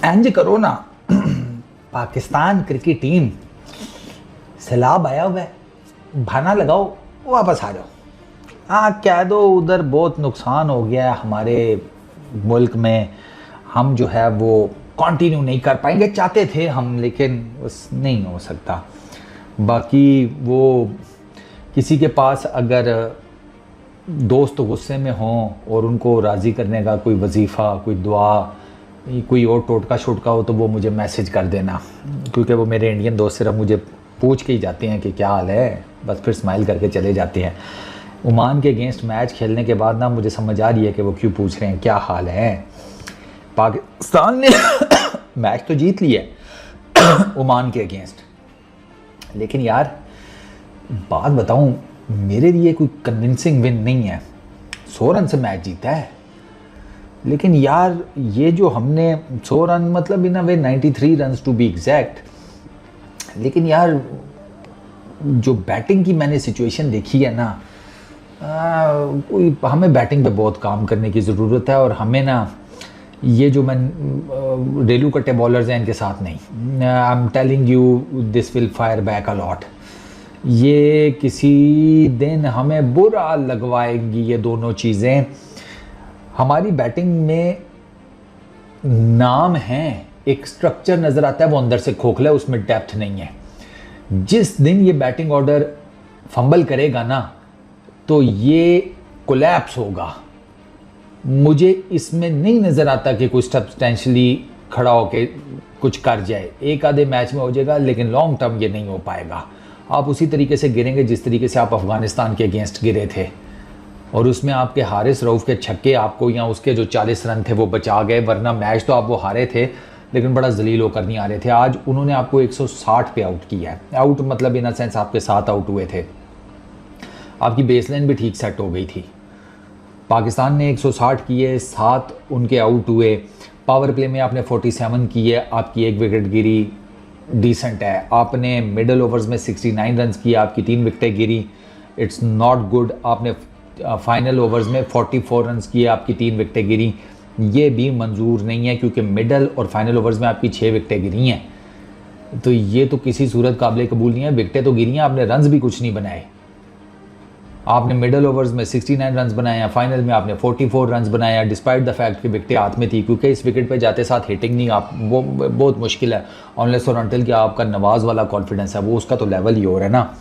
इंज करो ना, पाकिस्तान क्रिकेट टीम सैलाब आया हुआ है, बहाना लगाओ, वापस आ जाओ। हाँ कह दो उधर बहुत नुकसान हो गया है हमारे मुल्क में, हम जो है वो कंटिन्यू नहीं कर पाएंगे, चाहते थे हम लेकिन बस नहीं हो सकता। बाकी वो किसी के पास अगर दोस्त गुस्से में हों और उनको राज़ी करने का कोई वजीफ़ा, कोई दुआ, कोई और टोटका शोटका हो तो वो मुझे मैसेज कर देना, क्योंकि वो मेरे इंडियन दोस्त सिर्फ मुझे पूछ के ही जाते हैं कि क्या हाल है, बस फिर स्माइल करके चले जाते हैं। ओमान के अगेंस्ट मैच खेलने के बाद ना मुझे समझ आ रही है कि वो क्यों पूछ रहे हैं क्या हाल है। पाकिस्तान ने मैच तो जीत लिया है ओमान के अगेंस्ट, लेकिन यार बात बताऊं, मेरे लिए कोई कन्विंसिंग विन नहीं है। 100 रन से मैच जीता है, लेकिन यार ये जो हमने 100 रन मतलब इन अ वे 93 रन टू बी एग्जैक्ट, लेकिन यार जो बैटिंग की मैंने सिचुएशन देखी है ना, कोई हमें बैटिंग पे बहुत काम करने की ज़रूरत है। और हमें ना ये जो मैं रेलू कट्टे बॉलर्स हैं इनके साथ नहीं, I am telling you this will fire back a lot. ये किसी दिन हमें बुरा लगवाएंगी ये दोनों चीज़ें। हमारी बैटिंग में नाम है, एक स्ट्रक्चर नज़र आता है, वो अंदर से खोखला है, उसमें डेप्थ नहीं है। जिस दिन ये बैटिंग ऑर्डर फंबल करेगा ना तो ये कोलैप्स होगा। मुझे इसमें नहीं नज़र आता कि कोई सब्सटेंशली खड़ा होके कुछ कर जाए। एक आधे मैच में हो जाएगा, लेकिन लॉन्ग टर्म ये नहीं हो पाएगा। आप उसी तरीके से गिरेंगे जिस तरीके से आप अफ़गानिस्तान के अगेंस्ट गिरे थे, और उसमें आपके हारिस रऊफ़ के छक्के आपको या उसके जो 40 रन थे वो बचा गए, वरना मैच तो आप वो हारे थे लेकिन बड़ा जलील होकर नहीं आ रहे थे। आज उन्होंने आपको 160 पे आउट किया है। आउट मतलब इन अ सेंस आपके 7 आउट हुए थे, आपकी बेसलाइन भी ठीक सेट हो गई थी। पाकिस्तान ने 160 किए, 7 उनके आउट हुए। पावर प्ले में आपने 47 किए, आपकी 1 विकेट गिरी, डिसेंट है। आपने मिडल ओवर्स में 69 रन किए, आपकी 3 विकेटें गिरी, इट्स नॉट गुड। आपने फाइनल ओवर्स में 44 रन किए, आपकी 3 विकेटें गिरी, ये भी मंजूर नहीं है, क्योंकि मिडल और फाइनल ओवर्स में आपकी 6 विकेटें गिरी हैं। तो ये तो किसी सूरत काबिल कबूल नहीं है। विकेटें तो गिरी हैं, आपने रन्स भी कुछ नहीं बनाए। आपने मिडल ओवर्स में 69 रन बनाए हैं, फाइनल में आपने 44 रन बनाए हैं, डिस्पाइट द फैक्ट कि विकेटें हाथ में थी, क्योंकि इस विकेट पे जाते साथ हिटिंग नहीं, आप वो बहुत मुश्किल है अनलेस और अनटिल कि आपका नवाज वाला कॉन्फिडेंस है, वो उसका तो लेवल ही और है ना।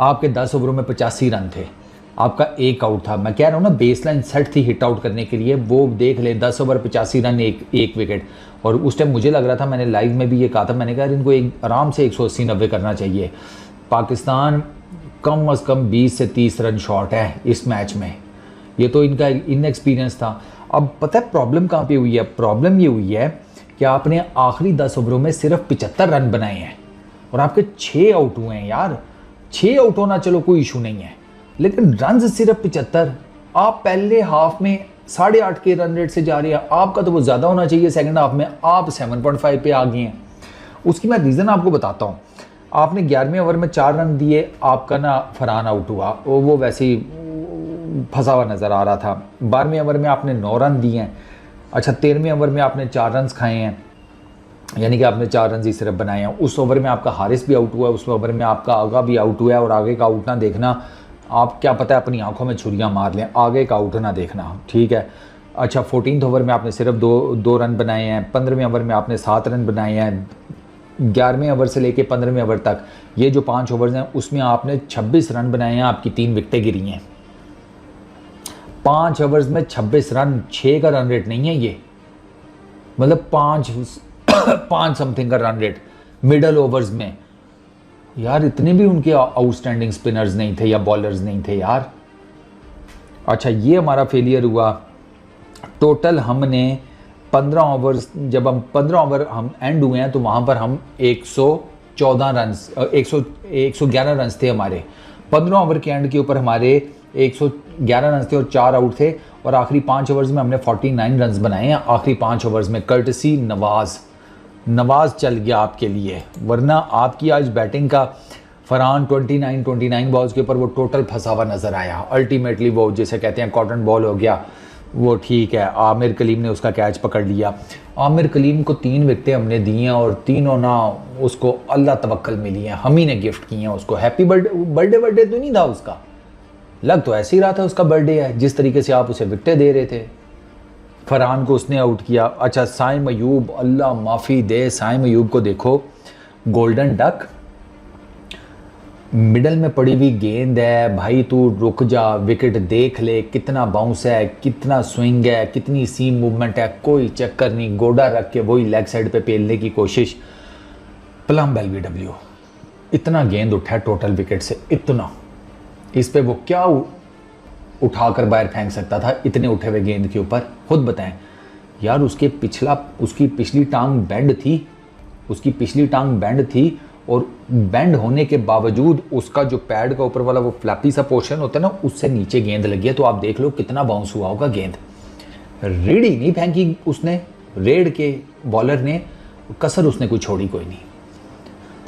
आपके 10 ओवरों में 85 रन थे, आपका 1 आउट था। मैं कह रहा हूँ ना, बेसलाइन सेट थी हिट आउट करने के लिए, वो देख ले 10 ओवर 85 रन, एक विकेट। और उस टाइम मुझे लग रहा था, मैंने लाइव में भी ये कहा था, मैंने कहा इनको एक आराम से 180-90 करना चाहिए। पाकिस्तान कम अज़ कम 20 से 30 रन शॉर्ट है इस मैच में। ये तो इनका इनएक्सपीरियंस था। अब पता है प्रॉब्लम कहाँ पे हुई है? प्रॉब्लम ये हुई है कि आपने आखिरी 10 ओवरों में सिर्फ 75 रन बनाए हैं और आपके 6 आउट हुए हैं। यार 6 आउट होना चलो कोई इशू नहीं है, लेकिन रन सिर्फ 75। आप पहले हाफ में 8.5 के रन रेट से जा रहे हैं, आपका तो वो ज़्यादा होना चाहिए। सेकंड हाफ में आप 7.5 पे आ गए हैं। उसकी मैं रीज़न आपको बताता हूँ। आपने 11वें ओवर में 4 रन दिए, आपका ना फरहान आउट हुआ, वो वैसे ही फंसा हुआ नज़र आ रहा था। 12वें ओवर में आपने 9 रन दिए हैं। अच्छा 13वें ओवर में आपने 4 रन खाए हैं, यानी कि आपने 4 रन ही सिर्फ बनाए हैं। उस ओवर में आपका हारिस भी आउट हुआ है, उस ओवर में आपका आगा भी आउट हुआ है। और आगे का आउट ना देखना, आप क्या पता है अपनी आंखों में छुरियाँ मार लें, आगे का आउट ना देखना, ठीक है। अच्छा 14वें ओवर में आपने सिर्फ दो रन बनाए हैं। 15वें ओवर में आपने 7 रन बनाए हैं। 11वें ओवर से लेके 15वें ओवर तक ये जो 5 ओवर्स हैं उसमें आपने 26 रन बनाए हैं, आपकी 3 विकेटें गिरी हैं। 5 ओवर्स में 26 रन, 6 का रन रेट नहीं है ये, मतलब 5 समथिंग का रन रेट मिडल ओवर्स में। यार इतने भी उनके आउटस्टैंडिंग स्पिनर्स नहीं थे या बॉलर्स नहीं थे यार। अच्छा ये हमारा फेलियर हुआ। टोटल हमने 15 ओवर्स, जब हम 15 ओवर हम एंड हुए हैं तो वहाँ पर हम 114 रन 111 रन थे हमारे। 15 ओवर के एंड के ऊपर हमारे 111 रन थे और 4 आउट थे। और आखिरी 5 ओवर्स में हमने 49 रन बनाए हैं। आखिरी 5 ओवर्स में कर्टसी नवाज चल गया आपके लिए, वरना आपकी आज बैटिंग का फरहान 29 बॉल्स के ऊपर वो टोटल फंसा हुआ नज़र आया। अल्टीमेटली वो जिसे कहते हैं कॉटन बॉल हो गया। वो ठीक है, आमिर कलीम ने उसका कैच पकड़ लिया। आमिर कलीम को 3 विकेटें हमने दी हैं और तीनों ना उसको अल्लाह तवक्कल मिली हैं, हम ही ने गिफ्ट की हैं उसको। हैप्पी बर्थडे तो नहीं था उसका, लग तो ऐसे ही रहा था उसका बर्थडे है, जिस तरीके से आप उसे विकेटें दे रहे थे। फरहान को उसने आउट किया। अच्छा साइम अयूब, अल्लाह माफ़ी दे, साइम अयूब को देखो, गोल्डन डक, मिडल में पड़ी हुई गेंद है भाई, तू रुक जा, विकेट देख ले, कितना बाउंस है, कितना स्विंग है, कितनी सीम मूवमेंट है, कोई चक्कर नहीं, गोडा रख के वही लेग साइड पे पेलने की कोशिश। प्लम LBW, इतना गेंद उठा है टोटल विकेट से, इतना, इस पे वो क्या उठाकर बाहर फेंक सकता था इतने उठे हुए गेंद के ऊपर, खुद बताएं यार। उसकी पिछली टांग बैंड थी, और बैंड होने के बावजूद उसका जो पैड का ऊपर वाला वो फ्लैपी सा पोर्शन होता है ना, उससे नीचे गेंद लगी है। तो आप देख लो कितना बाउंस हुआ होगा गेंद। रेड ही नहीं फेंकी उसने, रेड के बॉलर ने, कसर उसने कोई छोड़ी कोई नहीं।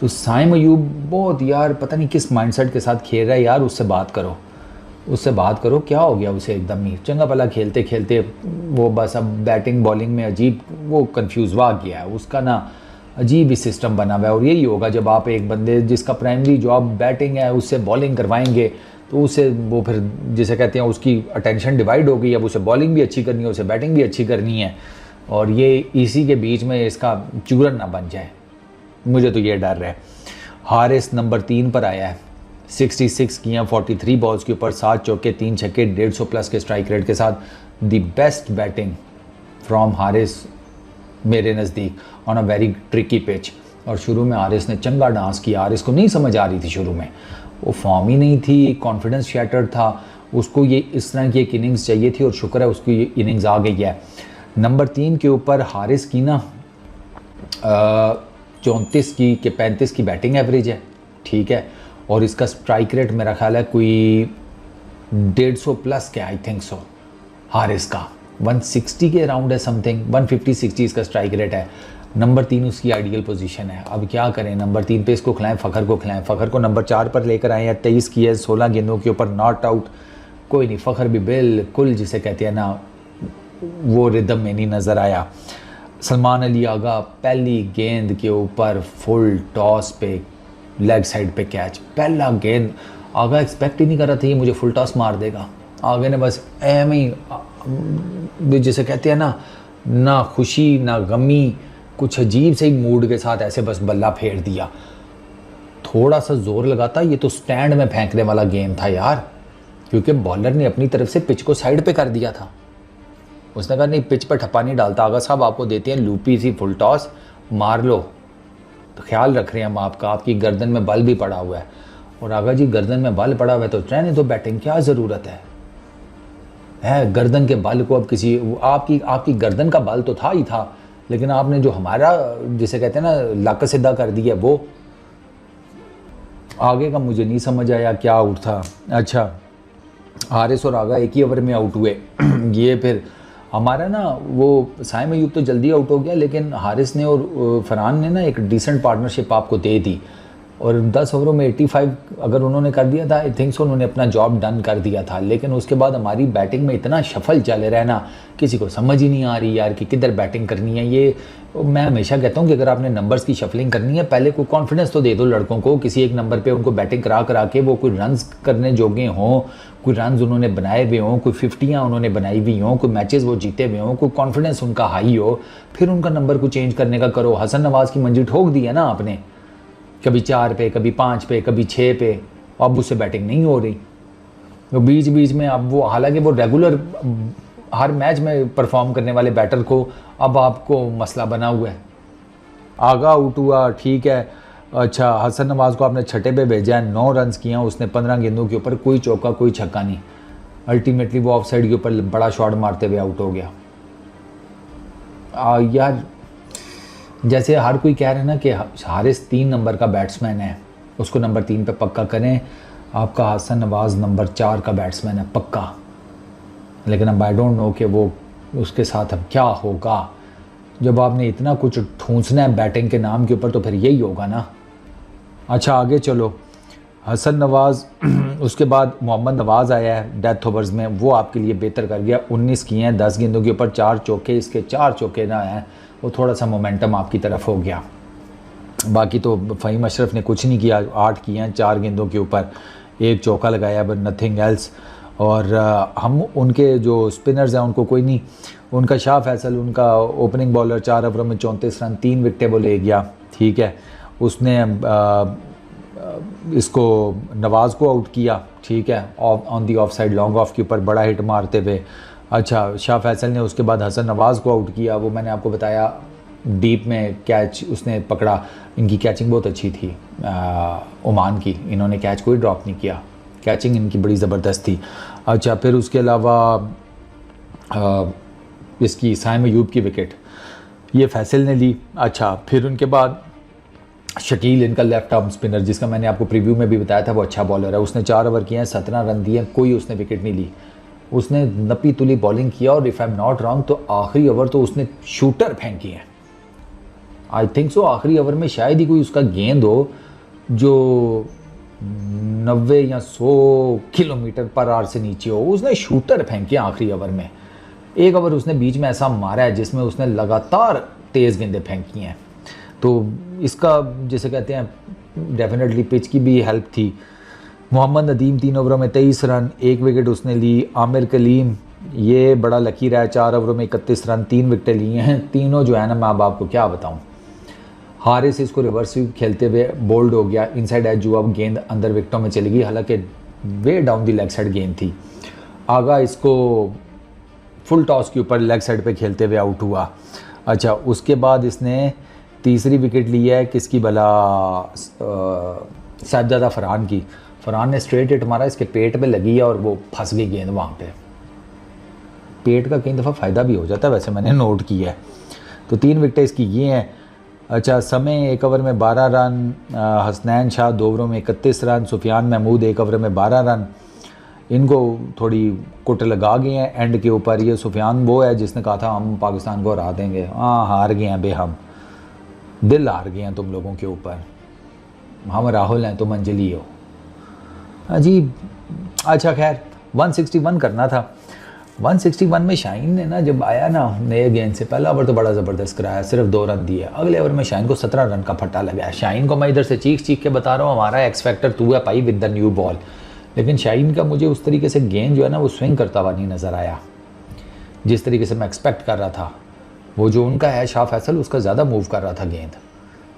तो साइम अयूब बहुत यार पता नहीं किस माइंडसेट के साथ खेल रहा है यार, उससे बात करो, क्या हो गया उसे एकदम ही। चंगा भला खेलते खेलते वो बस अब बैटिंग बॉलिंग में अजीब वो कन्फ्यूज़ हुआ गया है उसका ना, अजीब ही सिस्टम बना हुआ है। और यही होगा जब आप एक बंदे जिसका प्राइमरी जॉब बैटिंग है उससे बॉलिंग करवाएंगे, तो उसे वो फिर जिसे कहते हैं उसकी अटेंशन डिवाइड हो गई। अब उसे बॉलिंग भी अच्छी करनी है, उसे बैटिंग भी अच्छी करनी है, और ये इसी के बीच में इसका चूरन ना बन जाए, मुझे तो ये डर है। हारिस नंबर 3 पर आया है, 66 किया 43 बॉल्स के ऊपर, 7 चौके 3 छक्के, 150 प्लस के स्ट्राइक रेट के साथ। The best batting from Haris मेरे नज़दीक on a very tricky pitch. और शुरू में हारिस ने चंगा डांस किया, हारिस को नहीं समझ आ रही थी शुरू में, वो फॉर्म ही नहीं थी, कॉन्फिडेंस शैटर्ड था, उसको ये इस तरह की एक इनिंग्स चाहिए थी, और शुक्र है उसको ये इनिंग्स आ गई है। नंबर 3 के ऊपर हारिस की ना 34 की कि 35 की बैटिंग एवरेज है, ठीक है, और इसका स्ट्राइक रेट मेरा ख्याल है कोई 150 प्लस के, आई थिंक सो। हारिस का 160 के अराउंड है समथिंग, 150-60 इसका स्ट्राइक रेट है। नंबर 3 उसकी आइडियल पोजीशन है। अब क्या करें, नंबर 3 पे इसको खिलाएं, फ़खर को खिलाएं। फ़खर को नंबर 4 पर लेकर आए हैं, 23 की है, 16 गेंदों के ऊपर नॉट आउट, कोई नहीं, फ़खर भी बिल्कुल जिसे कहते हैं ना वो रिदम में नहीं नज़र आया। सलमान अली आगा पहली गेंद के ऊपर फुल टॉस पे लेग साइड पे कैच, पहला गेंद। आगा एक्सपेक्ट ही नहीं कर रहा था ये मुझे फुल टॉस मार देगा। आगे ने बस एम ही जिसे कहते हैं ना खुशी ना गमी, कुछ अजीब से ही मूड के साथ ऐसे बस बल्ला फेर दिया। थोड़ा सा जोर लगाता ये तो स्टैंड में फेंकने वाला गेंद था यार, क्योंकि बॉलर ने अपनी तरफ से पिच को साइड पे कर दिया था। उसने कहा नहीं, पिच पर ठप्पा नहीं डालता, आगा साहब आपको देते हैं लूपी सी फुल टॉस, मार लो। तो ख्याल रख रहे हैं हम आपका, आपकी गर्दन में बल भी पड़ा हुआ है। और आगा जी गर्दन में बल पड़ा हुआ है तो रहने तो बैटिंग क्या ज़रूरत है गर्दन के बल को अब किसी, आपकी गर्दन का बल तो था ही था, लेकिन आपने जो हमारा जिसे कहते हैं ना लक सीधा कर दिया, वो आगे का मुझे नहीं समझ आया क्या आउट था। अच्छा हारिस और आगा एक ही ओवर में आउट हुए। ये फिर हमारा ना वो साइम अयूब तो जल्दी आउट हो गया, लेकिन हारिस ने और फरहान ने ना एक डिसेंट पार्टनरशिप आपको दे दी, और 10 ओवरों में 85 अगर उन्होंने कर दिया था, आई थिंक सो उन्होंने अपना जॉब डन कर दिया था। लेकिन उसके बाद हमारी बैटिंग में इतना शफल चल रहा है ना, किसी को समझ ही नहीं आ रही यार कि किधर बैटिंग करनी है। ये मैं हमेशा कहता हूँ कि अगर आपने नंबर्स की शफलिंग करनी है, पहले कोई कॉन्फिडेंस तो दे दो लड़कों को, किसी एक नंबर पे उनको बैटिंग करा के वो कोई रन्स करने जोगे हों, कोई रन्स उन्होंने बनाए हुए हों, कोई 50याँ उन्होंने बनाई हुई हों, कोई मैचेस वो जीते हुए हों, कोई कॉन्फिडेंस उनका हाई हो, फिर उनका नंबर को चेंज करने का करो। हसन नवाज़ की मंजिल ठोक दी है ना आपने, कभी 4 पे, कभी 5 पे, कभी 6 पे, अब उससे बैटिंग नहीं हो रही। तो बीच बीच में अब वो, हालांकि वो रेगुलर हर मैच में परफॉर्म करने वाले बैटर को अब आपको मसला बना हुआ है। आगा आउट हुआ, ठीक है। अच्छा हसन नवाज़ को आपने छठे पे भेजा है, 9 रन्स किया उसने 15 गेंदों के ऊपर, कोई चौका कोई छक्का नहीं। अल्टीमेटली वो ऑफ साइड के ऊपर बड़ा शॉट मारते हुए आउट हो गया। यार जैसे हर कोई कह रहे हैं ना कि हारिस 3 नंबर का बैट्समैन है, उसको नंबर 3 पे पक्का करें। आपका हसन नवाज़ नंबर 4 का बैट्समैन है पक्का, लेकिन अब आई डोंट नो कि वो उसके साथ अब क्या होगा। जब आपने इतना कुछ ठूंसना है बैटिंग के नाम के ऊपर तो फिर यही होगा ना। अच्छा आगे चलो, हसन नवाज़ उसके बाद मोहम्मद नवाज़ आया है डेथ ओवर्स में, वो आपके लिए बेहतर कर गया। 19 किए हैं 10 गेंदों के ऊपर 4 चौके, इसके 4 चौके ना हैं, वो थोड़ा सा मोमेंटम आपकी तरफ हो गया। बाकी तो फ़हीम अशरफ ने कुछ नहीं किया, 8 किए हैं 4 गेंदों के ऊपर, 1 चौका लगाया, बट नथिंग एल्स। और हम उनके जो स्पिनर्स हैं उनको कोई नहीं, उनका शाह फैसल उनका ओपनिंग बॉलर 4 ओवरों में 34 रन 3 विकेटें वो ले गया, ठीक है। उसने इसको नवाज़ को आउट किया, ठीक है, on the of side long off के ऊपर बड़ा हिट मारते हुए। अच्छा, शाह फैसल ने उसके बाद हसन नवाज़ को आउट किया, वो मैंने आपको बताया डीप में कैच उसने पकड़ा। इनकी कैचिंग बहुत अच्छी थी ओमान की, इन्होंने कैच कोई ड्रॉप नहीं किया, कैचिंग इनकी बड़ी ज़बरदस्त थी। अच्छा, फिर उसके अलावा इसकी साइम अयूब की विकेट ये फैसल ने ली। अच्छा, फिर उनके बाद शकील इनका लेफ्ट आर्म स्पिनर, जिसका मैंने आपको प्रीव्यू में भी बताया था, वो अच्छा बॉलर है। उसने 4 ओवर किए हैं, 17 रन दिए, कोई उसने विकेट नहीं ली। उसने नपी तुली बॉलिंग किया और if I am not wrong तो आखिरी ओवर तो उसने शूटर फेंकी है। आई थिंक सो आखिरी ओवर में शायद ही कोई उसका गेंद हो जो 90 या 100 किलोमीटर पर आवर से नीचे हो, उसने शूटर फेंके आखिरी ओवर में। एक ओवर उसने बीच में ऐसा मारा है जिसमें उसने लगातार तेज़ गेंदें फेंकी हैं। तो इसका जैसे कहते हैं डेफिनेटली पिच की भी हेल्प थी। मोहम्मद नदीम 3 ओवरों में 23 रन, 1 विकेट उसने ली। आमिर कलीम ये बड़ा लकी रहा है, 4 ओवरों में 31 रन, 3 विकेटें लिए हैं। तीनों जो है ना, मैं अब आपको क्या बताऊं। हारिस इसको रिवर्स स्वीप खेलते हुए बोल्ड हो गया, इनसाइड एज जो अब गेंद अंदर विकेटों में चली गई, हालांकि वे डाउन दी लेग साइड गेंद थी। आगा इसको फुल टॉस के ऊपर लेग साइड पे खेलते हुए आउट हुआ। अच्छा, उसके बाद इसने तीसरी विकेट ली है किसकी भला, साहिबजादा फरहान की। फरहान ने स्ट्रेट हिट मारा, इसके पेट पे लगी है और वो फंस गई गेंद वहाँ पे। पेट का कई दफ़ा फ़ायदा भी हो जाता है, वैसे मैंने नोट किया है। तो 3 विकेटें इसकी ये हैं। अच्छा, समय 1 ओवर में 12 रन, हसनैन शाह 2 ओवरों में 31 रन, सुफियान महमूद 1 ओवर में 12 रन। इनको थोड़ी कुट लगा गए हैं एंड के ऊपर। ये सुफियान वो है जिसने कहा था हम पाकिस्तान को हरा देंगे। हाँ, हार गए हैं बे, हम दिल हार गए हैं तुम लोगों के ऊपर, हम राहुल हैं, तुम अंजलि हो। अजीब। अच्छा, खैर 161 करना था। 161 में शाहीन ने ना जब आया ना नए गेंद से, पहला ओवर तो बड़ा ज़बरदस्त कराया, सिर्फ 2 रन दिए। अगले ओवर में शाहीन को 17 रन का फट्टा लगा है। शाहीन को मैं इधर से चीख चीख के बता रहा हूँ, हमारा एक्स फैक्टर तू है पाई विद द न्यू बॉल। लेकिन शाहीन का मुझे उस तरीके से गेंद जो है ना वो स्विंग करता हुआ नहीं नज़र आया जिस तरीके से मैं एक्सपेक्ट कर रहा था। वो जो उनका है शाह फैसल, उसका ज़्यादा मूव कर रहा था गेंद।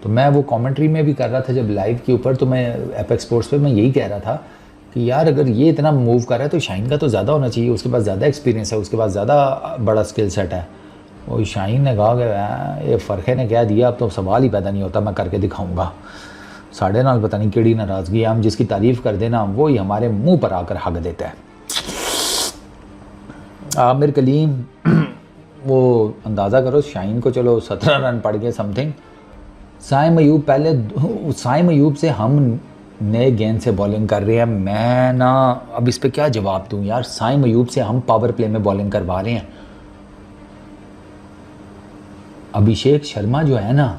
तो मैं वो कमेंट्री में भी कर रहा था जब लाइव के ऊपर, तो मैं एपेक्स स्पोर्ट्स पे मैं यही कह रहा था कि यार अगर ये इतना मूव कर रहा है तो शाहीन का तो ज़्यादा होना चाहिए, उसके पास ज़्यादा एक्सपीरियंस है, उसके पास ज़्यादा बड़ा स्किल सेट है। और शाहीन ने कहा कि ये फ़र्खे ने कह दिया, अब तो सवाल ही पैदा नहीं होता, मैं करके दिखाऊँगा। साढ़े नाल पता नहीं केड़ी नाराज़गी है, हम जिसकी तारीफ़ कर देना वो ही हमारे मुँह पर आकर हक देता है। आमिर कलीम वो अंदाज़ा करो, शाहीन को चलो 17 रन पड़ गए समथिंग। साइम अयूब पहले, साइम अयूब से हम नए गेंद से बॉलिंग कर रहे हैं। मैं ना अब इस पे क्या जवाब दूं यार। साइम अयूब से हम पावर प्ले में बॉलिंग करवा रहे हैं। अभिषेक शर्मा जो है ना,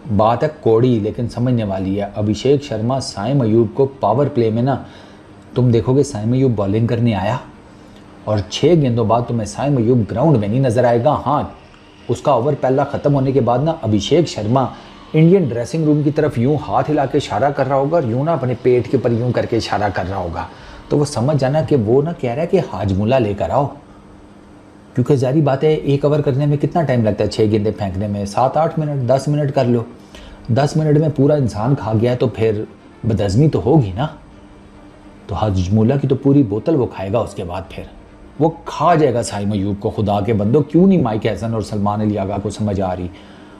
बात है कोड़ी लेकिन समझने वाली है। अभिषेक शर्मा साइम अयूब को पावर प्ले में ना, तुम देखोगे साइम अयूब बॉलिंग करने आया और 6 गेंदों बाद तुम्हें साइम अयूब ग्राउंड में नहीं नज़र आएगा। हाँ, उसका ओवर पहला ख़त्म होने के बाद ना Abhishek Sharma Indian dressing room की तरफ यूं हाथ हिला के इशारा कर रहा होगा और यूं ना अपने पेट के ऊपर यूं करके इशारा कर रहा होगा। तो वो समझ जाना कि वो ना कह रहा है कि हाजमुला लेकर आओ, क्योंकि जारी बात है 1 ओवर करने में कितना टाइम लगता है, 6 गेंदें फेंकने में 7-8 मिनट, 10 मिनट कर लो। 10 मिनट में पूरा इंसान खा गया तो फिर बदहज़मी तो होगी ना। तो हाजमुला की तो पूरी बोतल वो खाएगा, उसके बाद फिर वो खा जाएगा साइम अयूब को। खुदा के बंदो, क्यों नहीं माइक हसन और सलमान अली आगा को समझ आ रही।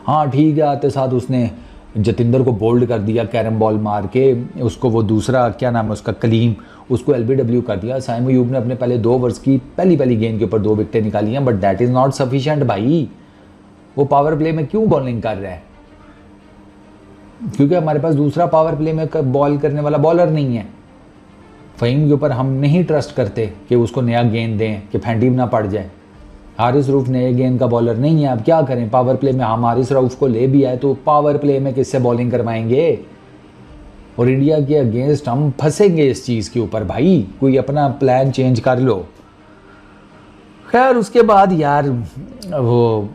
हाँ ठीक है, आते साथ उसने जतिंदर को बोल्ड कर दिया कैरम बॉल मार के, उसको वो दूसरा क्या नाम है उसका, कलीम, उसको LBW कर दिया। साइम अयूब ने अपने पहले 2 ओवर्स की पहली गेंद के ऊपर 2 विकेटें निकाली हैं, but that is not sufficient भाई। वो पावर प्ले में क्यों बॉलिंग कर रहा है? क्योंकि हमारे पास दूसरा पावर प्ले में बॉल करने वाला बॉलर नहीं है। फ़हीम के ऊपर हम नहीं ट्रस्ट करते कि उसको नया गेंद दें कि फैंटीम ना पड़ जाए। हारिस रऊफ़ नए गेंद का बॉलर नहीं है, अब क्या करें। पावर प्ले में हम हारिस रऊफ़ को ले भी आए तो पावर प्ले में किससे बॉलिंग करवाएंगे? और इंडिया के अगेंस्ट हम फंसेंगे इस चीज़ के ऊपर भाई, कोई अपना प्लान चेंज कर लो। खैर उसके बाद यार वो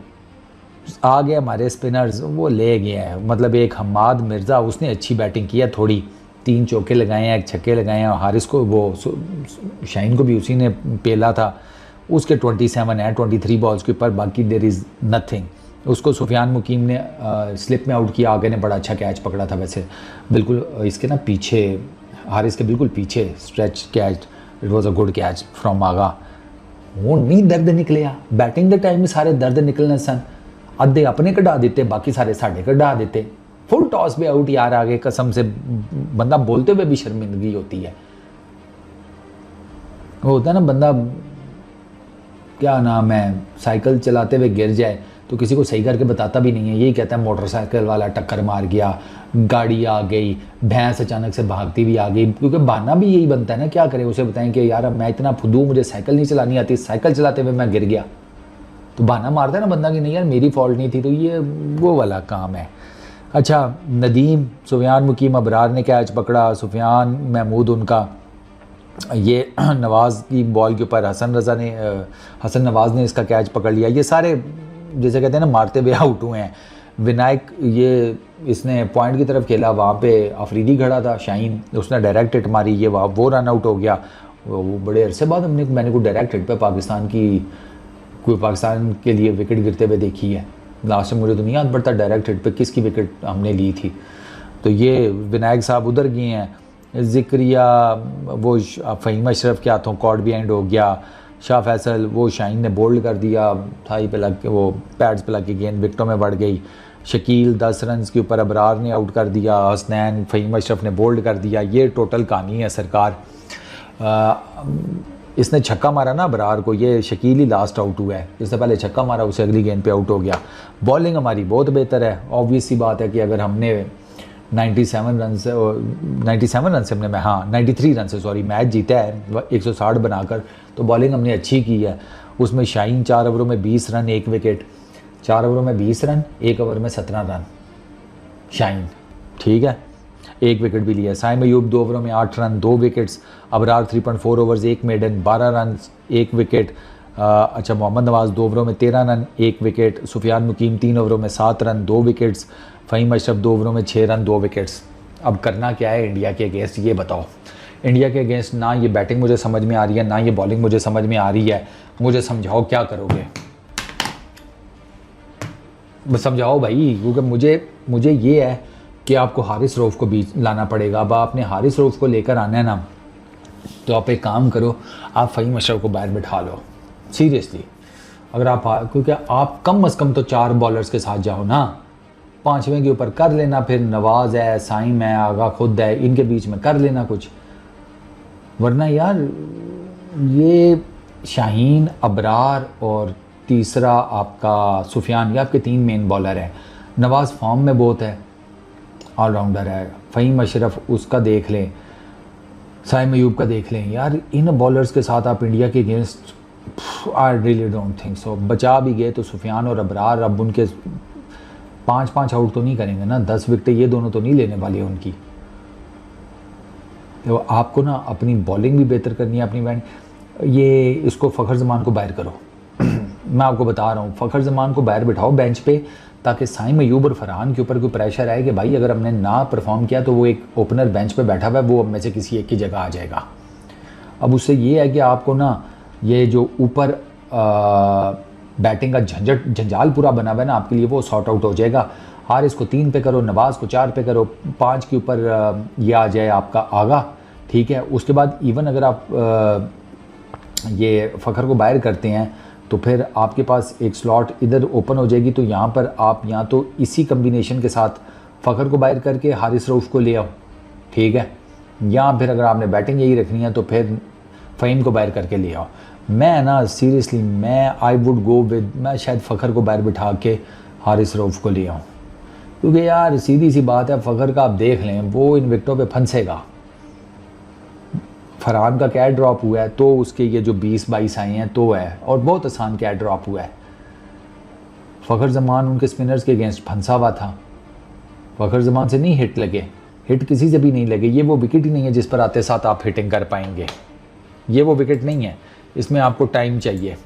आ गए हमारे स्पिनर्स, वो ले गए हैं। मतलब एक हम्माद मिर्ज़ा, उसने अच्छी बैटिंग की है थोड़ी, 3 चौके लगाए हैं, 1 छक्के लगाए हैं। हारिस को वो शाहीन को भी उसी ने पेला था, उसके 27 हैं 23 बॉल्स के ऊपर, बाकी देर इज़ नथिंग। उसको सुफियान मुकीम ने स्लिप में आउट किया, आगे ने बड़ा अच्छा कैच पकड़ा था वैसे, बिल्कुल इसके ना पीछे, हारिस के बिल्कुल पीछे stretch catch, it was a good catch from Agha. वो नहीं दर्द निकलिया, बैटिंग द टाइम में सारे दर्द निकलने सन, अद्धे अपने कढ़ा देते, बाकी सारे साढ़े कढ़ा देते। फुल टॉस पे आउट यार, आगे कसम से बंदा बोलते हुए भी शर्मिंदगी होती है। वो होता है ना बंदा, क्या नाम है, साइकिल चलाते हुए गिर जाए तो किसी को सही करके बताता भी नहीं है, यही कहता है मोटरसाइकिल वाला टक्कर मार गया, गाड़ी आ गई, भैंस अचानक से भागती हुई आ गई। क्योंकि बहाना भी यही बनता है ना, क्या करें, उसे बताएं कि यार मैं इतना फुदू, मुझे साइकिल नहीं चलानी आती, साइकिल चलाते हुए मैं गिर गया, तो बहाना मारता है ना बंदा कि नहीं यार मेरी फॉल्ट नहीं थी। तो ये वो वाला काम है। अच्छा, नदीम, सुफियान मुकीम अबरार ने कैच पकड़ा, सुफियान महमूद उनका, ये नवाज़ की बॉल के ऊपर हसन नवाज़ ने इसका कैच पकड़ लिया। ये सारे जैसे कहते हैं ना मारते हुए आउट हुए हैं। विनायक, ये इसने पॉइंट की तरफ खेला, वहाँ पे अफरीदी खड़ा था शाहीन, उसने डायरेक्ट हिट मारी, ये वो रन आउट हो गया। वो बड़े अरसे बाद मैंने को डायरेक्ट हिट पे पाकिस्तान के लिए विकेट गिरते हुए देखी है। लास्ट में मुझे तो नहीं याद पड़ता डायरेक्ट हिट पे किसकी विकेट हमने ली थी। तो ये विनायक साहब उधर गए हैं। ज़िक्रिया, वो फ़हीम अशरफ के हाथों कॉर्ड बिहाइंड हो गया। शाह फैसल, वो शाहीन ने बोल्ड कर दिया, थाई पे लग के, वो पैड्स पे लग के गेंद विकटों में बढ़ गई। शकील 10 रन के ऊपर अबरार ने आउट कर दिया, हसनैन फ़हीम अशरफ ने बोल्ड कर दिया। ये टोटल कहानी है सरकार। इसने छक्का मारा ना अबरार को, ये शकील ही लास्ट आउट हुआ है, जिसने पहले छक्का मारा उसे अगली गेंद पे आउट हो गया। बॉलिंग हमारी बहुत बेहतर है। ऑब्वियस सी बात है कि अगर हमने 97 रन से हमने 93 रन से मैच जीता है 160 बनाकर, तो बॉलिंग हमने अच्छी की है। उसमें शाहीन 4 ओवरों में 20 रन 1 विकेट, 4 ओवरों में 20 रन 1 ओवर में 17 रन शाहीन, ठीक है, 1 विकेट भी लिया। साइम अयूब 2 ओवरों में 8 run 2 wickets. Abrar 3.4 overs 1 maiden 12 run 1 wicket. अच्छा, मोहम्मद नवाज़ 2 ओवरों में 13 रन 1 विकेट। सुफियान मुकीम 3 ओवरों में 7 रन 2 विकेट्स। फ़हीम अशरफ 2 ओवरों में 6 रन 2 विकेट्स। अब करना क्या है इंडिया के अगेंस्ट, ये बताओ। इंडिया के अगेंस्ट ना ये बैटिंग मुझे समझ में आ रही है, ना ये बॉलिंग मुझे समझ में आ रही है। मुझे समझाओ क्या करोगे, बस समझाओ भाई, क्योंकि मुझे ये है कि आपको हारिस रऊफ़ को भी लाना पड़ेगा। अब आपने हारिस रऊफ़ को लेकर आना है ना, तो आप एक काम करो, आप फ़हीम अशरफ को बाहर बिठा लो सीरियसली। अगर आप, क्योंकि आप कम अज़ कम तो 4 बॉलर्स के साथ जाओ ना, 5वें के ऊपर कर लेना, फिर नवाज़ है, साइम है, आगा खुद है, इनके बीच में कर लेना कुछ। वरना यार ये शाहीन, अबरार और तीसरा आपका सुफियान, ये आपके 3 मेन बॉलर हैं। नवाज़ फॉर्म में बहुत है, ऑलराउंडर है। फ़हीम अशरफ उसका देख लें, साइम अयूब का देख लें। यार इन बॉलर्स के साथ आप इंडिया के against, I really don't think so. बचा भी गए तो सुफियान और अबरार, अब उनके 5-5 आउट तो नहीं करेंगे ना, 10 विकेटें ये दोनों तो नहीं लेने वाले उनकी। तो आपको ना अपनी बॉलिंग भी बेहतर करनी है, अपनी बैट। ये इसको फ़खर ज़मान को बाहर करो मैं आपको बता रहा हूँ, फ़खर ज़मान को बाहर बिठाओ बेंच पे, ताकि साइम अयूब और फरहान के ऊपर कोई प्रेशर आए कि भाई अगर हमने ना परफॉर्म किया तो वो एक ओपनर बेंच पे बैठा हुआ है, वो अब में से किसी एक की जगह आ जाएगा। अब उससे ये है कि आपको ना ये जो ऊपर बैटिंग का झंझाल पूरा बना हुआ है ना आपके लिए, वो सॉर्ट आउट हो जाएगा। हारिस को 3 पे करो, नवाज़ को 4 पे करो, 5 के ऊपर ये आ जाए आपका आगा, ठीक है। उसके बाद इवन अगर आप ये फ़खर को बाहर करते हैं तो फिर आपके पास एक स्लॉट इधर ओपन हो जाएगी। तो यहाँ पर आप या तो इसी कम्बिनेशन के साथ फ़खर को बाहर करके हारिस रऊफ़ को ले आओ, ठीक है, या फिर अगर आपने बैटिंग यही रखनी है तो फिर फ़हीम को बाहर करके ले आओ। मैं ना seriously I would go with, मैं शायद फ़खर को बाहर बिठा के हारिस रऊफ़ को ले आऊँ, क्योंकि यार सीधी सी बात है, फ़खर का आप देख लें वो इन विकेटों पे फंसेगा। फरहान का कैच ड्रॉप हुआ है तो उसके ये जो 20-22 आए हैं तो है, और बहुत आसान कैच ड्रॉप हुआ है। फ़खर ज़मान उनके स्पिनर्स के अगेंस्ट फंसा हुआ था, फ़खर ज़मान से नहीं हिट लगे, हिट किसी से भी नहीं लगे। ये वो विकेट ही नहीं है जिस पर आते साथ आप हिटिंग कर पाएंगे, ये वो विकेट नहीं है, इसमें आपको टाइम चाहिए।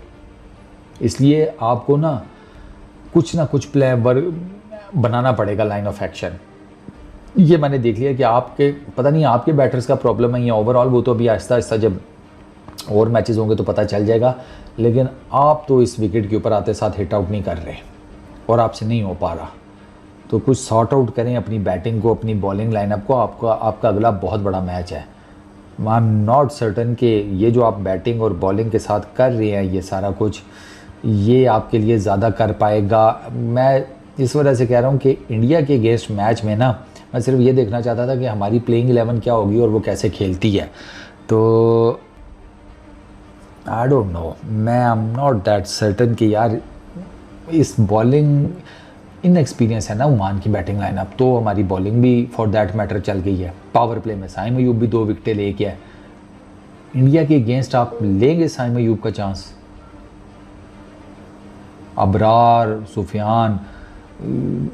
इसलिए आपको ना कुछ प्ले बनाना पड़ेगा लाइन ऑफ एक्शन। ये मैंने देख लिया कि आपके पता नहीं आपके बैटर्स का प्रॉब्लम है या ओवरऑल, वो तो अभी आहिस्ता आहिस्ता जब और मैचेस होंगे तो पता चल जाएगा। लेकिन आप तो इस विकेट के ऊपर आते साथ हिट आउट नहीं कर रहे और आपसे नहीं हो पा रहा, तो कुछ सॉर्ट आउट करें अपनी बैटिंग को, अपनी बॉलिंग लाइनअप को। आपका अगला बहुत बड़ा मैच है। आई एम नॉट सर्टन कि ये जो आप बैटिंग और बॉलिंग के साथ कर रहे हैं ये सारा कुछ, ये आपके लिए ज़्यादा कर पाएगा। मैं इस वजह से कह रहा हूँ कि इंडिया के अगेंस्ट मैच में ना मैं सिर्फ ये देखना चाहता था कि हमारी प्लेइंग 11 क्या होगी और वो कैसे खेलती है। तो आई डोंट नो, मैं I am not that certain कि यार इस बॉलिंग इनएक्सपीरियंस है ना ओमान की बैटिंग लाइनअप, तो हमारी बॉलिंग भी फॉर दैट मैटर चल गई है। पावर प्ले में साइम अयूब भी 2 विकेटें लेके है। इंडिया के अगेंस्ट आप लेंगे साइम अयूब का चांस? अबरार, सुफियान,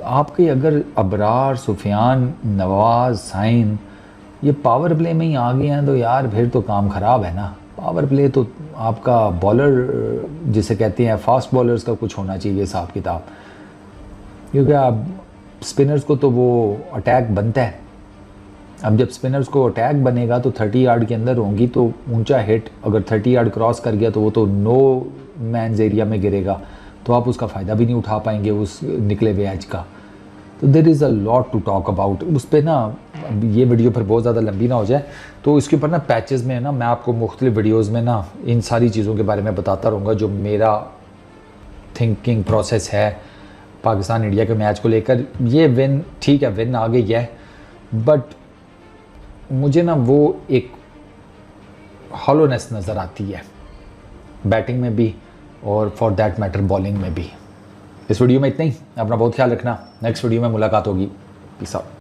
आपके अगर अबरार, सुफियान, नवाज, साइम ये पावर प्ले में ही आ गए हैं तो यार फिर तो काम ख़राब है ना। पावर प्ले तो आपका बॉलर जिसे कहते हैं फास्ट बॉलर्स का कुछ होना चाहिए हिसाब किताब, क्योंकि अब स्पिनर्स को तो वो अटैक बनता है। अब जब स्पिनर्स को अटैक बनेगा तो 30 यार्ड के अंदर होंगी तो ऊंचा हिट अगर 30 यार्ड क्रॉस कर गया तो वो तो नो मैन्स एरिया में गिरेगा, तो आप उसका फ़ायदा भी नहीं उठा पाएंगे उस निकले हुए एज का। तो there is a lot to talk about. उस पर ना ये वीडियो फिर बहुत ज़्यादा लंबी ना हो जाए, तो इसके ऊपर ना पैचेस में ना मैं आपको मुख्तलिफ वीडियोज़ में ना इन सारी चीज़ों के बारे में बताता रहूँगा जो मेरा थिंकिंग प्रोसेस है पाकिस्तान इंडिया के मैच को लेकर। ये विन ठीक है, विन आ गई है, बट मुझे ना वो एक हॉलोनेस नज़र आती है बैटिंग में भी और फॉर दैट मैटर बॉलिंग में भी। इस वीडियो में इतना ही। अपना बहुत ख्याल रखना, नेक्स्ट वीडियो में मुलाकात होगी। Peace out.